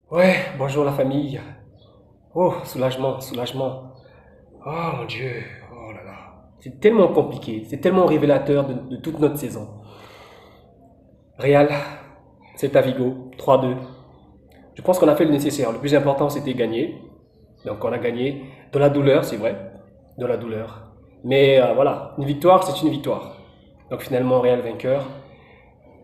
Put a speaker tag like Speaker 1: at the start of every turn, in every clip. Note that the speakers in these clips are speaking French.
Speaker 1: Ouais, bonjour la famille. Oh, soulagement, soulagement. Oh mon Dieu, oh là là. C'est tellement compliqué, c'est tellement révélateur de toute notre saison. Real, c'est à Vigo, 3-2. Je pense qu'on a fait le nécessaire. Le plus important, c'était gagner. Donc on a gagné de la douleur, c'est vrai, de la douleur. Mais voilà, une victoire, c'est une victoire. Donc finalement, Real vainqueur.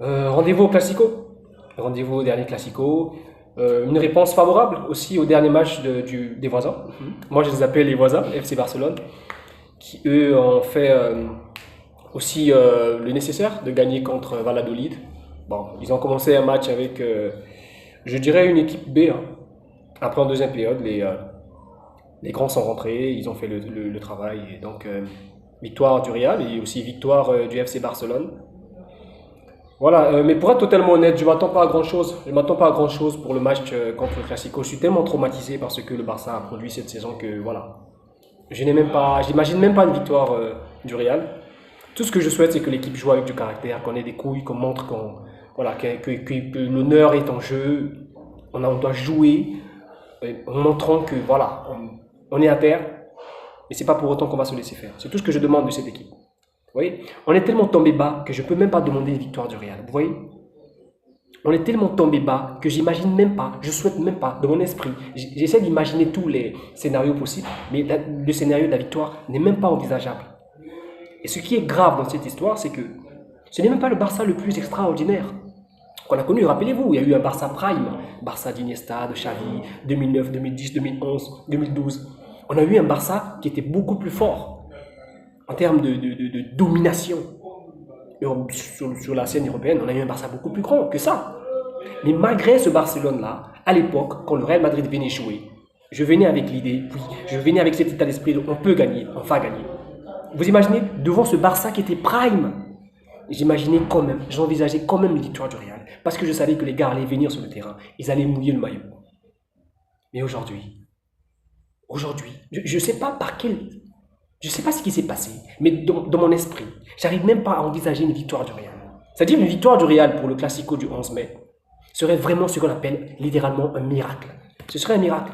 Speaker 1: Rendez-vous au Classico. Rendez-vous au dernier Classico. Une réponse favorable aussi au dernier match des voisins. Moi, je les appelle les voisins, FC Barcelone, qui eux ont fait aussi le nécessaire de gagner contre Valladolid. Bon, ils ont commencé un match avec, je dirais, une équipe B, hein. Après, en deuxième période, les grands sont rentrés, ils ont fait le travail. Et donc, victoire du Real et aussi victoire du FC Barcelone. Voilà, mais pour être totalement honnête, je m'attends pas à grand chose. Je m'attends pas à grand chose pour le match contre le Classico. Je suis tellement traumatisé par ce que le Barça a produit cette saison que voilà, je n'ai même pas, j'imagine même pas une victoire du Real. Tout ce que je souhaite, c'est que l'équipe joue avec du caractère, qu'on ait des couilles, qu'on montre qu'on, voilà, que l'honneur est en jeu. On doit jouer en montrant que voilà, on est à terre, mais c'est pas pour autant qu'on va se laisser faire. C'est tout ce que je demande de cette équipe. Vous voyez, on est tellement tombé bas que je peux même pas demander une victoire du Real. Vous voyez, on est tellement tombé bas que j'imagine même pas, je souhaite même pas, de mon esprit. J'essaie d'imaginer tous les scénarios possibles, mais le scénario de la victoire n'est même pas envisageable. Et ce qui est grave dans cette histoire, c'est que ce n'est même pas le Barça le plus extraordinaire qu'on a connu. Rappelez-vous, il y a eu un Barça Prime, Barça d'Iniesta, de Xavi, 2009, 2010, 2011, 2012. On a eu un Barça qui était beaucoup plus fort en termes de domination. Sur la scène européenne, on a eu un Barça beaucoup plus grand que ça. Mais malgré ce Barcelone-là, à l'époque, quand le Real Madrid venait jouer, je venais avec l'idée, oui, je venais avec cet état d'esprit de on peut gagner, on va gagner. Vous imaginez, devant ce Barça qui était prime, j'imaginais quand même, j'envisageais quand même une victoire du Real. Parce que je savais que les gars allaient venir sur le terrain, ils allaient mouiller le maillot. Mais aujourd'hui, je ne sais pas par quel. Je ne sais pas ce qui s'est passé, mais dans mon esprit, j'arrive même pas à envisager une victoire du Real. C'est-à-dire une victoire du Real pour le Classico du 11 mai serait vraiment ce qu'on appelle littéralement un miracle. Ce serait un miracle.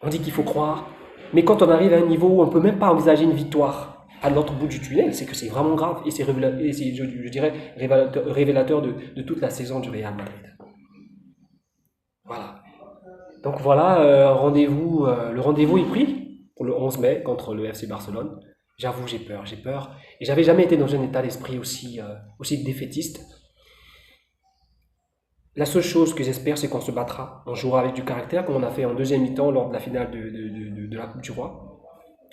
Speaker 1: On dit qu'il faut croire, mais quand on arrive à un niveau où on ne peut même pas envisager une victoire à l'autre bout du tunnel, c'est que c'est vraiment grave et c'est je dirais, révélateur de toute la saison du Real Madrid. Voilà. Donc voilà, le rendez-vous est pris pour le 11 mai contre le FC Barcelone. J'avoue, j'ai peur, j'ai peur. Et j'avais jamais été dans un état d'esprit aussi défaitiste. La seule chose que j'espère, c'est qu'on se battra. On jouera avec du caractère, comme on a fait en deuxième mi-temps lors de la finale de la Coupe du Roi.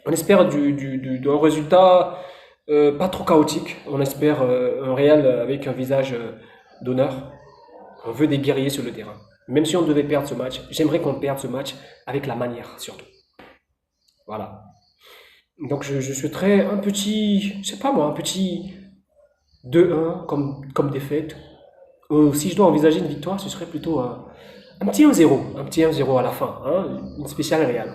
Speaker 1: On espère un résultat pas trop chaotique. On espère un Real avec un visage d'honneur. On veut des guerriers sur le terrain. Même si on devait perdre ce match, j'aimerais qu'on perde ce match avec la manière, surtout. Voilà. Donc je souhaiterais un petit, je sais pas moi, un petit 2-1 comme défaite. Ou si je dois envisager une victoire, ce serait plutôt un petit 1-0. Un petit 1-0 à la fin, hein, une spéciale Real.